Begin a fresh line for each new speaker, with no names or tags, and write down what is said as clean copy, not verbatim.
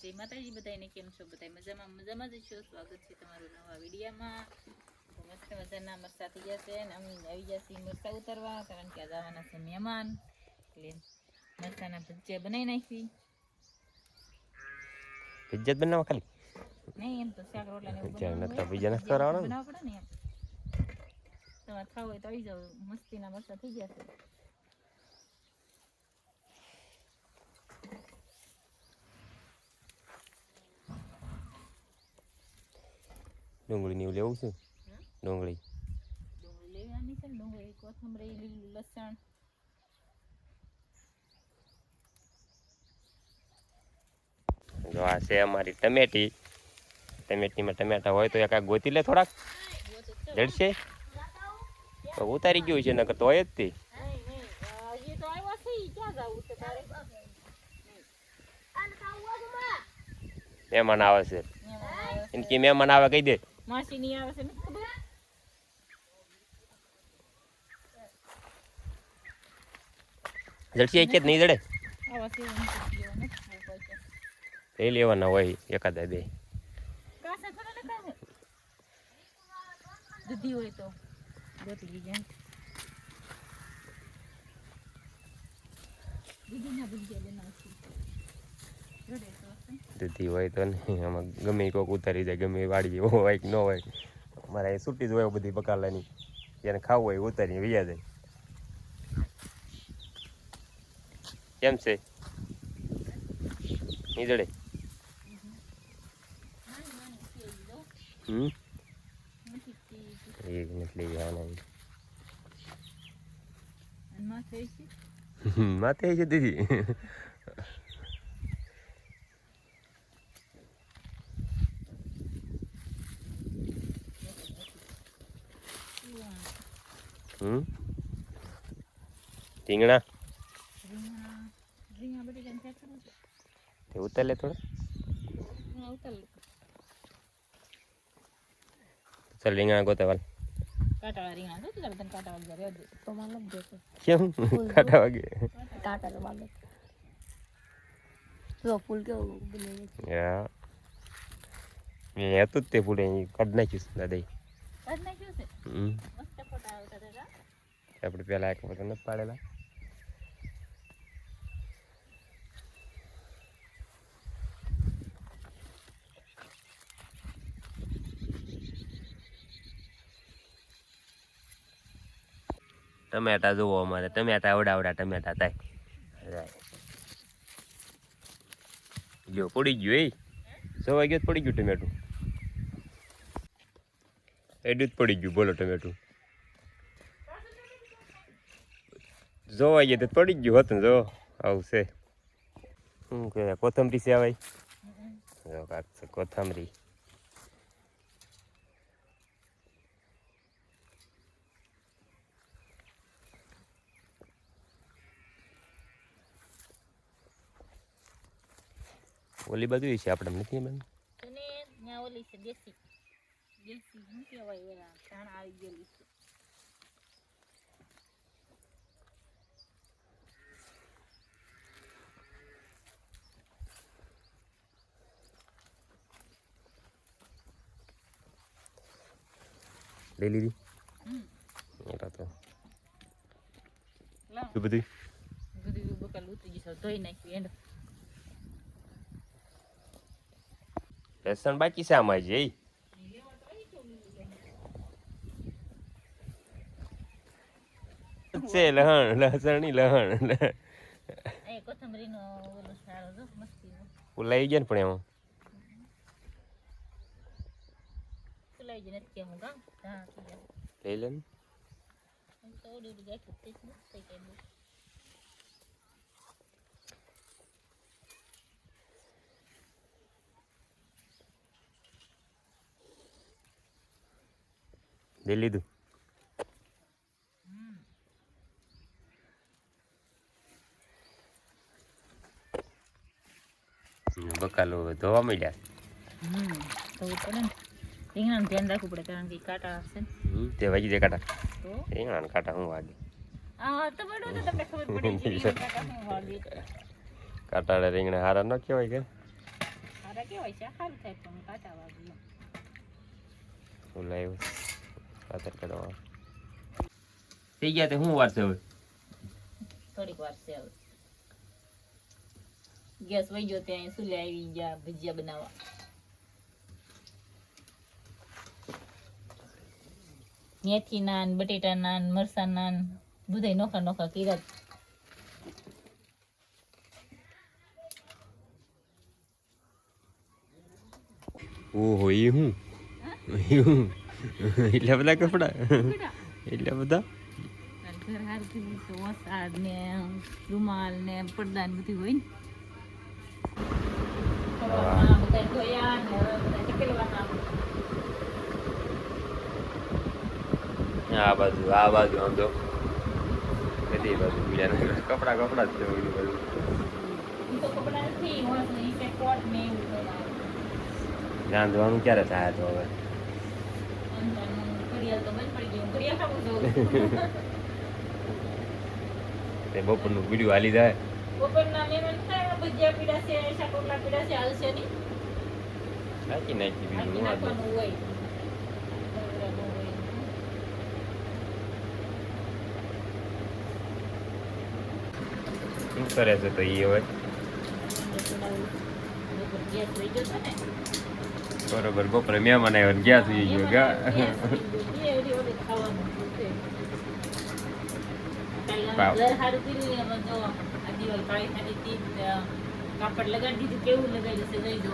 જય માતાજી બધાને. કેમ છો બધા? મજામાં જ છો. સ્વાગત છે તમારું નવા વિડીયોમાં. તો મસ્ત મજાના મરચાં થઈ જશે અને અમે આવી જશે મરચાં ઉતારવા, કારણ કે આ જવાના છે મહેમાન, એટલે મરચાંના ભજીયા બનાવી નાખી.
ભજીયા બનાવવા ખાલી
નહીં, એમ તો શાક રોટલા ને એવું
બનાવવા
પડે ને એમ. તમારે ખાવું હોય તો આવી જાવ, મસ્તીના મરચાં થઈ જશે.
ડુંગળી ને એવું લેવું છે. ડુંગળી
લેવાની છે ને, ડુંગળી, કોથમરી, લીલું લસણ.
જો આ છે અમારી ટમેટી. ટમેટીમાં ટમેટા હોય તો એકાક ગોતી લે થોડાક, જડશે તો ઉતારી ગયું છે, નકર તો હોય જ તે. મહેમાન આવે છે, એનકી મહેમાન આવે કહી દે.
માસી ની આવે છે ને ખબર.
જડશે એક જ નહીં જડે,
આવા છે
એ લેવાના હોય એકાદા બે.
કાસા થોડા ને કાસે દૂધી હોય તો ગોતી લીજે. દૂધીના ભજીયા બનાવશું.
દૂધી હોય તો નહીં, આમાં ગમે કોઈક ઉતારી જાય, ગમે વાળી હોય કે ન હોય. અમારે અહીં છૂટી જ હોય બધી બકાલાની, જેને ખાવું હોય ઉતારી વૈયા જાય. કેમ છે નહીં જડે? એક નથી લઈ જવાના. માથે છે દીદી. રીંગણા ઉતાર લે થોડા. ચાલ રીંગણા ગોતાવાલ.
કાંટા રીંગણા તો તને કાંટા વાગે રહેજો તો મને જ દેતો.
કેમ કાંટા વાગે?
કાંટા તો વાગે તો ફૂલ કેવું બને.
યા મેં હતું જ તે ફૂલ અહીં કાઢી નાખ્યું દાદા.
કાઢી નાખ્યું છે. મસ્ત ફોટા આવતા હતા.
આપણે પેલા એક વખત નથી પાડેલા. ટમેટા જુઓ, અમારે ટમેટા આવડા ટમેટા થાય. જો પડી ગયું, એ સવાઈ ગયો પડી ગયું ટમેટું. એડું જ પડી ગયું, બોલો ટમેટું જોવાઈ ગયું તો પડી ગયું હતું. જો આવશે શું કે કોથમરી છે ભાઈ? જો કાંક છે કોથમરી. ઓલી બાજુ છે આપણે નથી બેન.
અને ત્યાં ઓલી છે દેશી દેશી શું કહેવાય, ઓલા ધાણા આવી ગયેલી છે.
લઈ લીધી મોટા તો બધું
બધું બકાલ ઉતરી ગયું, ધોઈ નાખ્યું. એન્ડ
લસણ બાકી છે આમાં જ. છે લહણ, લસણ ની લહણ.
કોથમરી નો ઓલો સારો જો મસ્તી
ફૂલાઈ ગયા ને પણ એમાં
ફૂલાઈ જાય નથી કેમ ગામ હા
લઈ લે ને.
તો ઓડી જાય કે તે થઈ ગયું.
લઈ લીધું. બકાલો ધોવા મળ્યા.
ધોવું પડે ને. રીંગણાનું ધ્યાન રાખવું પડે, કારણ કે કાંટા હશે ને.
તે વાગી જાય કાંટા. રીંગણાના કાંટા શું વાગે?
હા તો બડો તો તમને ખબર પડી કાંટા શું વાગે.
કાંટાળા રીંગણા હારા ન કહેવાય કે?
મારા કેવાય છે સારું થાય પણ કાંટા વાગી એમ.
લાવ્યો ખાતર કરવા થઈ ગયા તે શું વાર છે હવે
થોડીક વાર છે હવે ગેસ વહી ગયો ત્યાં સુલે આવી ગયા ભજીયા બનાવવા. મેથી નાન બટેટા નાન મરસા નાન બધા નોખા નોખા કર્યા.
ઓહો એ હું એટલા બધા કપડા એટલા બધા
ઘર હારું તો વસાદ ને રૂમાલ ને પડદા ને બધું હોય ને સવારમાં બધા ધોયા ને હવે બધા ચકેલવાના.
આ બાજુ આમ તો બધી બાજુ બીજા કપડા જ છે બધું બધું
ઈ તો કપડા નથી હોસ ને ઈ કોટ ને એવું કરવા
ધ્યાન દેવાનું ક્યારે થાય તો હવે
ઘડિયાળ તો બંધ પડી ગયું. ઘડિયાળ ખાવું જોઉં
તે બપોરનું વિડીયો હાલી જાય
બપોરના મહેમાન થાય ભજીયા પીડા છે શાકોટલા પીડા છે હાલશે નહીં
નાખી બીજું
આખી
હું
નાખવાનું હોય.
શું કરે છે તો એ હવે
ગેસ લઈ ગયો છે ને
બરોબર બપોરે મહેમાન આવ્યો ગયા થઈ ગયો ગા
કાપડ લગાડી દીધું કેવું લગાડ્યું છે લઈ જો